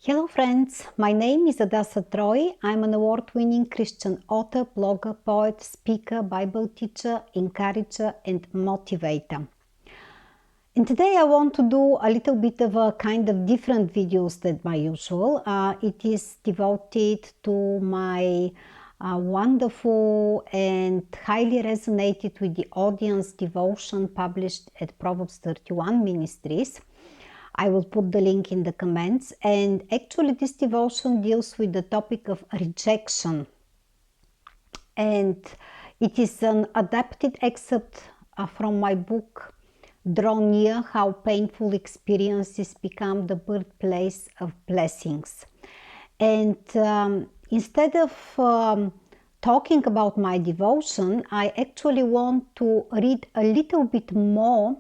Hello friends, my name is HADASSAH TREU. I'm an award-winning Christian author, blogger, poet, speaker, Bible teacher, encourager and motivator. And today I want to do a little bit of a kind of different videos than my usual. It is devoted to my wonderful and highly resonated with the audience devotion published at Proverbs 31 Ministries. I will put the link in the comments, and actually this devotion deals with the topic of rejection, and it is an adapted excerpt from my book Draw Near: How Painful Experiences Become the Birthplace of Blessings. And instead of talking about my devotion, I actually want to read a little bit more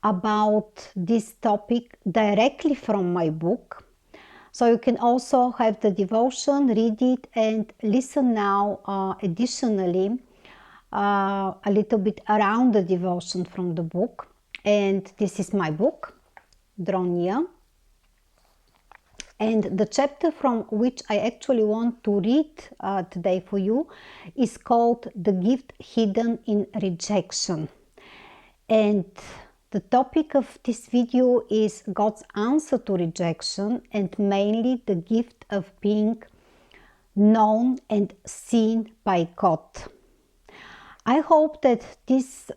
about this topic directly from my book. So you can also have the devotion, read it and listen now additionally a little bit around the devotion from the book. And this is my book, Draw Near. And the chapter from which I actually want to read today for you is called The Gift Hidden in Rejection. And the topic of this video is God's answer to rejection, and mainly the gift of being known and seen by God. I hope that this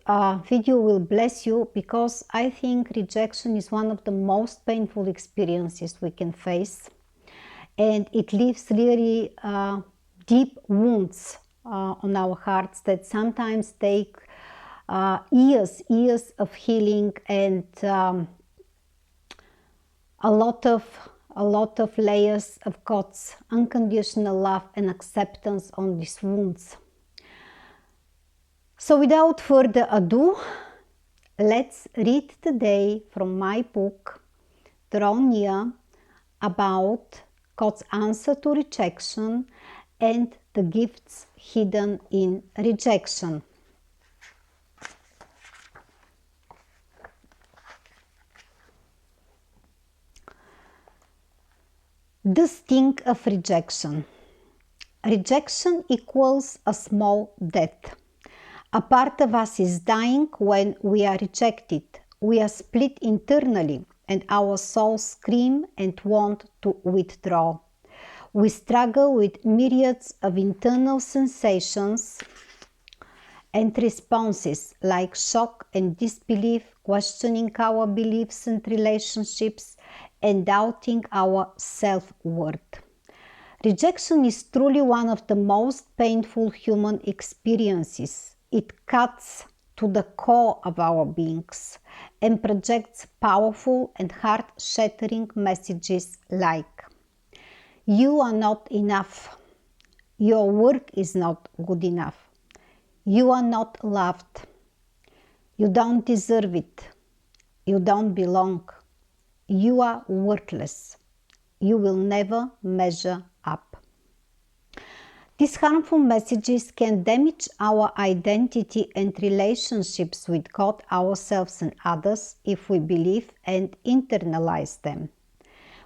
video will bless you, because I think rejection is one of the most painful experiences we can face, and it leaves really deep wounds on our hearts that sometimes take years of healing and a lot of layers of God's unconditional love and acceptance on these wounds. So without further ado, let's read today from my book Draw Near about God's answer to rejection and the gifts hidden in rejection. The sting of rejection. Rejection equals a small death. A part of us is dying when we are rejected. We are split internally, and our souls scream and want to withdraw. We struggle with myriads of internal sensations and responses like shock and disbelief, questioning our beliefs and relationships, and doubting our self-worth. Rejection is truly one of the most painful human experiences. It cuts to the core of our beings and projects powerful and heart-shattering messages like: you are not enough, your work is not good enough, you are not loved, you don't deserve it, you don't belong, you are worthless, you will never measure up. These harmful messages can damage our identity and relationships with God, ourselves and others if we believe and internalize them.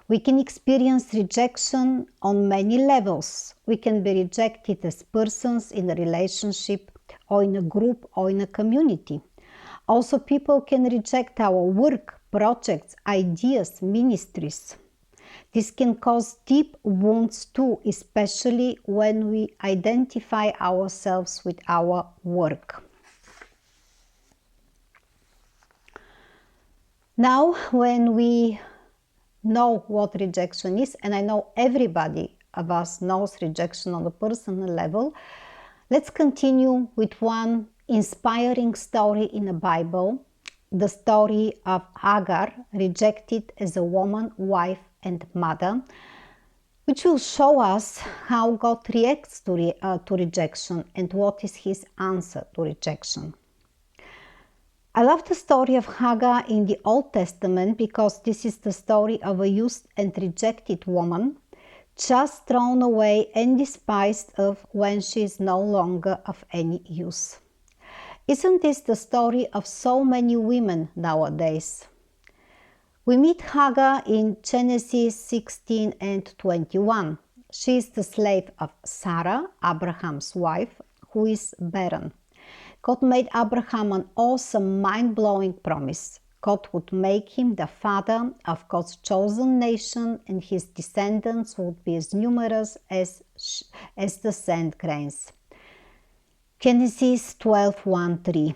We can experience rejection on many levels. We can be rejected as persons in a relationship or in a group or in a community. Also, people can reject our work, projects, ideas, ministries. This can cause deep wounds too, especially when we identify ourselves with our work. Now, when we know what rejection is, and I know everybody of us knows rejection on a personal level, let's continue with one inspiring story in the Bible, the story of Hagar, rejected as a woman, wife and mother, which will show us how God reacts to rejection and what is his answer to rejection. I love the story of Hagar in the Old Testament because this is the story of a used and rejected woman, just thrown away and despised of when she is no longer of any use. Isn't this the story of so many women nowadays? We meet Hagar in Genesis 16 and 21. She is the slave of Sarah, Abraham's wife, who is barren. God made Abraham an awesome, mind-blowing promise. God would make him the father of God's chosen nation, and his descendants would be as numerous as the sand grains. Genesis 12:1-3.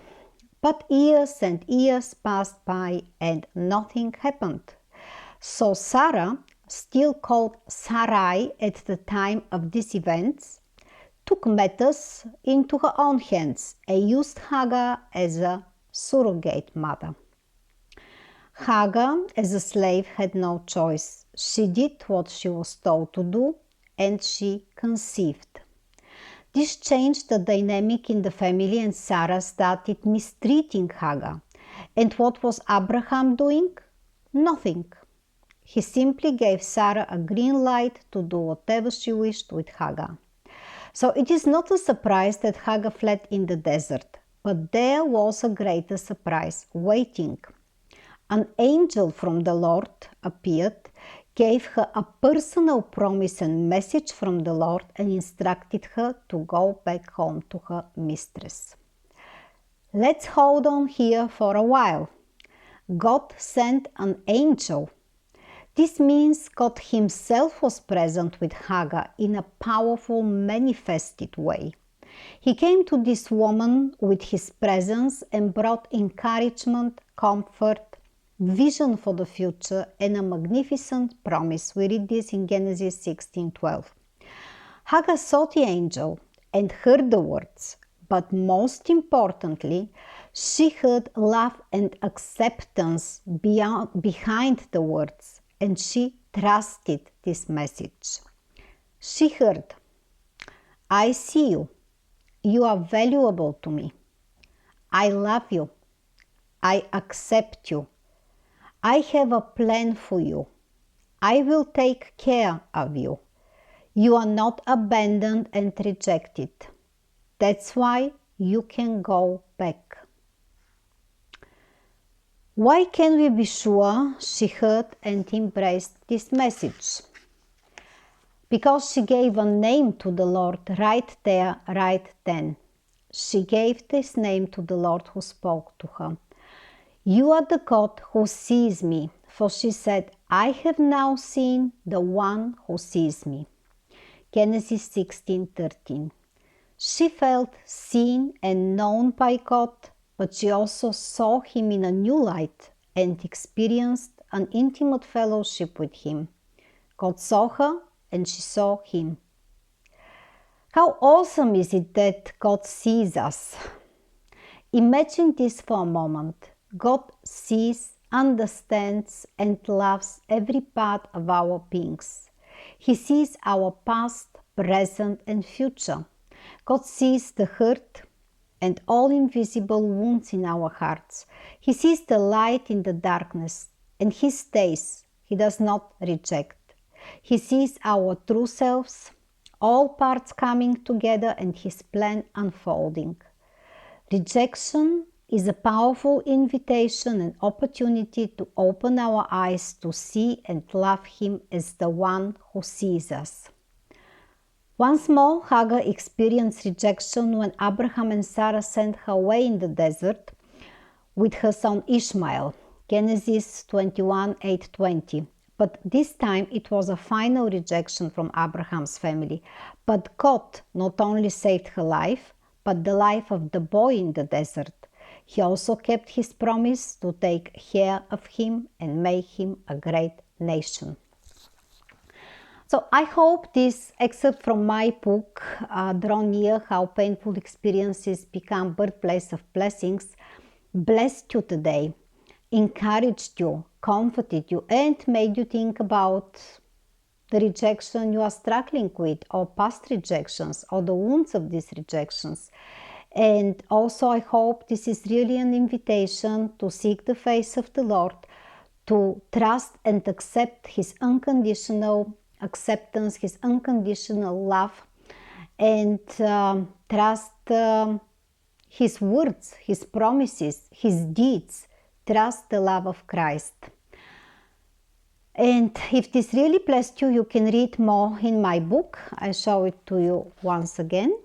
But years and years passed by and nothing happened. So Sarah, still called Sarai at the time of these events, took matters into her own hands and used Hagar as a surrogate mother. Hagar, as a slave, had no choice. She did what she was told to do, and she conceived. This changed the dynamic in the family, and Sarah started mistreating Hagar. And what was Abraham doing? Nothing. He simply gave Sarah a green light to do whatever she wished with Hagar. So it is not a surprise that Hagar fled in the desert, but there was a greater surprise waiting. An angel from the Lord appeared, gave her a personal promise and message from the Lord, and instructed her to go back home to her mistress. Let's hold on here for a while. God sent an angel. This means God himself was present with Hagar in a powerful, manifested way. He came to this woman with his presence and brought encouragement, comfort, vision for the future, and a magnificent promise. We read this in Genesis 16:12. Hagar saw the angel and heard the words, but most importantly, she heard love and acceptance behind the words, and she trusted this message. She heard, I see you. You are valuable to me. I love you. I accept you. I have a plan for you. I will take care of you. You are not abandoned and rejected. That's why you can go back. Why can we be sure she heard and embraced this message? Because she gave a name to the Lord right there, right then. She gave this name to the Lord who spoke to her. You are the God who sees me, for she said, I have now seen the one who sees me. Genesis 16:13. She felt seen and known by God, but she also saw him in a new light and experienced an intimate fellowship with him. God saw her and she saw him. How awesome is it that God sees us? Imagine this for a moment. God sees, understands, and loves every part of our beings. He sees our past, present, and future. God sees the hurt and all invisible wounds in our hearts. He sees the light in the darkness, and He stays. He does not reject. He sees our true selves, all parts coming together, and His plan unfolding. Rejection is a powerful invitation and opportunity to open our eyes to see and love Him as the one who sees us. Once more, Hagar experienced rejection when Abraham and Sarah sent her away in the desert with her son Ishmael. Genesis 21:8-20. But this time it was a final rejection from Abraham's family. But God not only saved her life, but the life of the boy in the desert. He also kept his promise to take care of him and make him a great nation. So I hope this excerpt from my book, Draw Near, How Painful Experiences Become Birthplace of Blessings, blessed you today, encouraged you, comforted you, and made you think about the rejection you are struggling with, or past rejections, or the wounds of these rejections. And also I hope this is really an invitation to seek the face of the Lord, to trust and accept His unconditional acceptance, His unconditional love, and trust His words, His promises, His deeds. Trust the love of Christ. And if this really blessed you, you can read more in my book. I show it to you once again,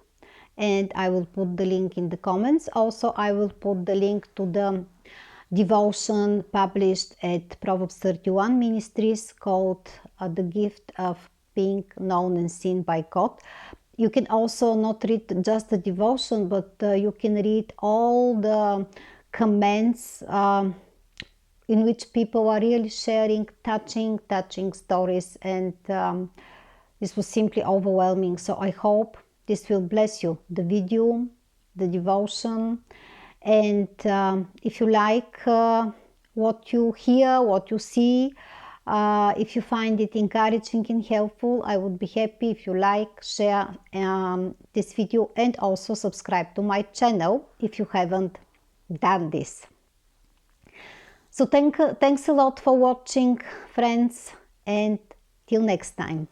and I will put the link in the comments. Also, I will put the link to the devotion published at Proverbs 31 Ministries called The Gift of Being Known and Seen by God. You can also not read just the devotion, but you can read all the comments in which people are really sharing touching stories, and this was simply overwhelming. So I hope this will bless you, the video, the devotion, and if you like what you hear, what you see, if you find it encouraging and helpful, I would be happy if you like, share this video, and also subscribe to my channel if you haven't done this. So thanks a lot for watching, friends, and till next time.